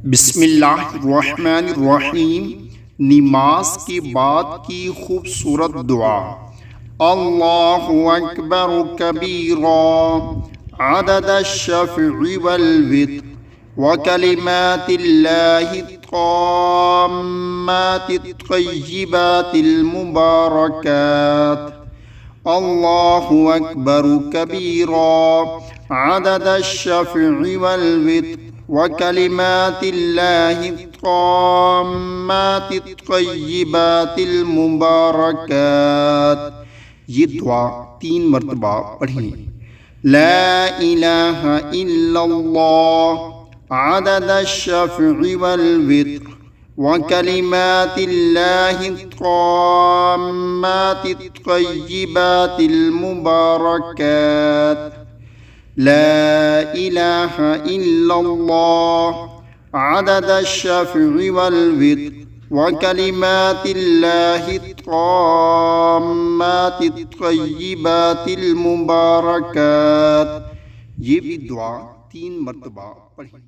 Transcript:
बिस्मिल्लाहिर्रहमानिर्रहीम। नमाज के बाद की खूबसूरत दुआ। अल्लाहु अकबर कबीरा अदद-अश-शफ़्इ वल-वित्र व कलिमातिल्लाहि त्ताम्माति-त्तय्यिबातिल मुबारकात। अल्लाहु अकबर कबीरा अदद-अश-शफ़्इ वल-वित्र व कलिमातिल्लाहि त्ताम्माति-त्तय्यिबातिल मुबारकात। ये दुआ 3 मरतबा पढ़ें। ला इलाहा इल्लल्लाह अदद-अश-शफ़्इ वल-वित्र व कलिमातिल्लाहि त्ताम्माति-त्तय्यिबातिल मुबारकात। ला इलाहा इल्लल्लाह अदद-अश-शफ़्इ वल-वित्र व कलिमातिल्लाहि त्ताम्माति-त्तय्यिबातिल मुबारकात। ये भी दुआ 3 मरतबा पढ़ें।